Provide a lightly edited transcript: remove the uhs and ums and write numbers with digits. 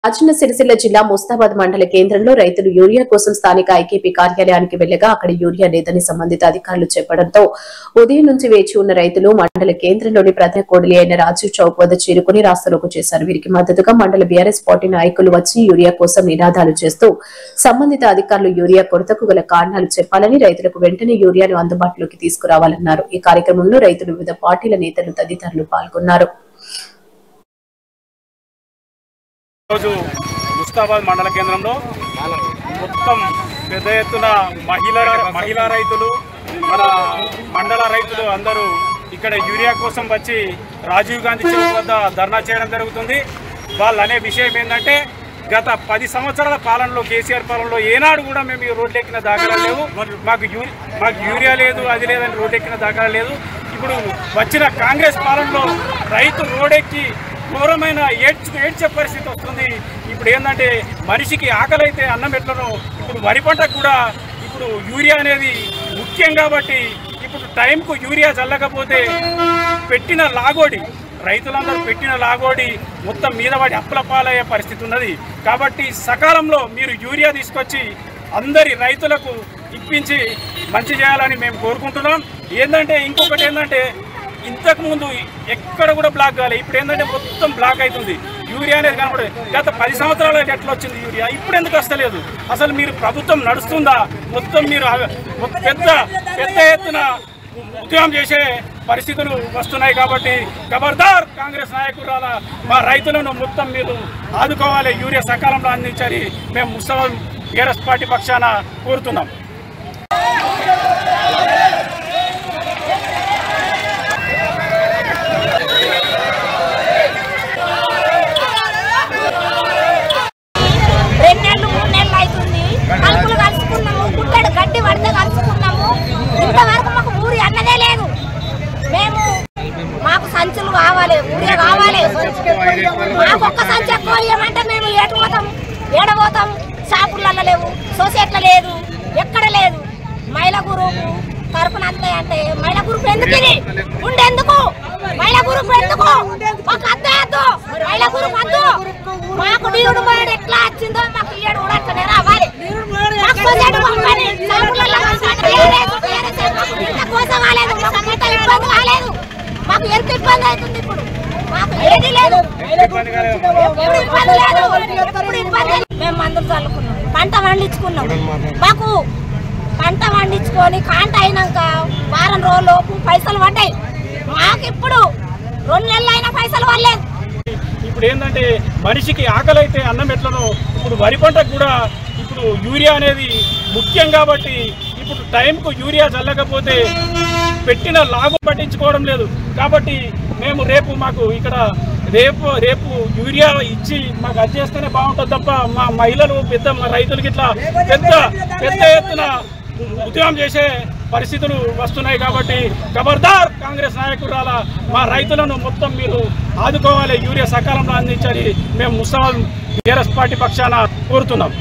రాజన్న సిరిసిల్ల జిల్లా ముస్తాబాద్ మండల కేంద్రంలో రైతులు యూరియా కోసం స్థానిక ఐకేపీ కార్యాలయానికి వెళ్లగా అక్కడ యూరియా లేదని సంబంధిత అధికారులు చెప్పడంతో ఉదయం నుంచి వేచి ఉన్న రైతులు మండల కేంద్రంలోని ప్రధాన కోడలి అయిన రాజీవ్ చౌక్ వద్ద చేరుకుని రాస్తారోకో చేశారు. వీరికి మద్దతుగా మండల బీఆర్ఎస్ పార్టీ నాయకులు వచ్చి యూరియా కోసం నినాదాలు చేస్తూ సంబంధిత అధికారులు యూరియా కొరతకు గల కారణాలు చెప్పాలని, రైతులకు వెంటనే యూరియాను అందుబాటులోకి తీసుకురావాలన్నారు. ఈ కార్యక్రమంలో రైతులు వివిధ పార్టీల నేతలు తదితరులు పాల్గొన్నారు. రోజు ముస్తాబాద్ మండల కేంద్రంలో మొత్తం పెద్ద ఎత్తున మహిళా రైతులు, మన మండల రైతులు అందరూ ఇక్కడ యూరియా కోసం వచ్చి రాజీవ్ గాంధీ చౌక్ వద్ద ధర్నా చేయడం జరుగుతుంది. వాళ్ళు అనే విషయం ఏంటంటే గత 10 సంవత్సరాల పాలనలో, కేసీఆర్ పాలనలో ఏనాడు కూడా మేము రోడ్డు ఎక్కిన దాఖలా లేవు, మాకు యూరియా లేదు, అది లేదని రోడ్డు ఎక్కిన దాఖలా లేదు. ఇప్పుడు వచ్చిన కాంగ్రెస్ పాలనలో రైతు రోడ్డెక్కి ఘోరమైన ఏడ్చే పరిస్థితి వస్తుంది. ఇప్పుడు ఏంటంటే మనిషికి ఆకలి అయితే అన్నం ఎట్లనో ఇప్పుడు వరి పంటకు కూడా ఇప్పుడు యూరియా అనేది ముఖ్యం. కాబట్టి ఇప్పుడు టైంకు యూరియా చల్లకపోతే పెట్టిన లాగోడి, రైతులందరూ పెట్టిన లాగోడి మొత్తం మీద పడి అప్పుల పాలయ్యే పరిస్థితి ఉన్నది. కాబట్టి సకాలంలో మీరు యూరియా తీసుకొచ్చి అందరి రైతులకు ఇప్పించి మంచి చేయాలని మేము కోరుకుంటున్నాం. ఏంటంటే ఇంకొకటి ఏంటంటే ఇంతకుముందు ఎక్కడ కూడా బ్లాక్ కాలేదు, ఇప్పుడు ఏంటంటే మొత్తం బ్లాక్ అవుతుంది. యూరియా అనేది కనపడదు. గత 10 సంవత్సరాలకు ఎట్లా వచ్చింది యూరియా, ఇప్పుడు ఎందుకు వస్తలేదు? అసలు మీరు ప్రభుత్వం నడుస్తుందా? మొత్తం మీరు పెద్ద ఎత్తున ఉద్యమం చేసే పరిస్థితులు వస్తున్నాయి. కాబట్టి ఖబర్దార్ కాంగ్రెస్ నాయకురాల మా రైతులను మొత్తం మీరు ఆదుకోవాలి, యూరియా సకాలంలో అందించాలి మేము ముస్తాబాద్ బీఆర్ఎస్ పార్టీ పక్షాన కోరుతున్నాం. మాకు సంచులు కావాలి, ఊరియా కావాలి. మాకు ఒక్క సంచి ఎక్కువ ఇవ్వమంటే మేము ఏడబోతాం. షాపులలో లేవు, సొసైటీలో లేదు, ఎక్కడ లేదు. మహిళా గ్రూప్ తరపున అంతే అంటే మహిళా గ్రూప్ ఎందుకు ఉండేందుకు? మహిళా గ్రూప్ ఎందుకు? మాకు అద్దెద్దు, మహిళా గ్రూప్ వద్దు. మాకు డీవుడు మోడు ఎట్లా వచ్చిందో మాకు ఏడు కూడా అట్లనే రావాలి. మాకు సొసైటీ పంపండి, షాపులలో కోసం కాలేదు, మాకు అంత ఇబ్బంది కాలేదు. మాకు ఎంత ఇబ్బంది అవుతుంది ఇప్పుడు, మాకు ఏది లేదు. మేము మందులు చల్లుకున్నాం, పంట పండించుకున్నాం. మాకు పంట పండించుకొని కాంట అయినాక వారం రోజుల్లోపు పైసలు పడ్డాయి. మాకు ఇప్పుడు 2 నెలలు అయినా పైసలు పడలేదు. ఇప్పుడు ఏంటంటే మనిషికి ఆకలి అయితే అన్నం ఎట్లనో ఇప్పుడు వరి పంటకు కూడా ఇప్పుడు యూరియా అనేది ముఖ్యం. కాబట్టి ఇప్పుడు టైంకు యూరియా చల్లకపోతే పెట్టిన లాభం పట్టించుకోవడం లేదు. కాబట్టి మేము మాకు ఇక్కడ రేపు యూరియా ఇచ్చి మాకు అది చేస్తేనే బాగుంటుంది తప్ప మా మహిళలు మా రైతులకి ఇట్లా పెద్ద ఎత్తున ఉద్యమం చేసే పరిస్థితులు వస్తున్నాయి. కాబట్టి ఖబర్దార్ కాంగ్రెస్ నాయకురాల మా రైతులను మొత్తం మీరు ఆదుకోవాలి, యూరియా సకాలంలో అందించాలి మేము ముస్తాబాద్ బీఆర్ఎస్ పార్టీ పక్షాన కోరుతున్నాం.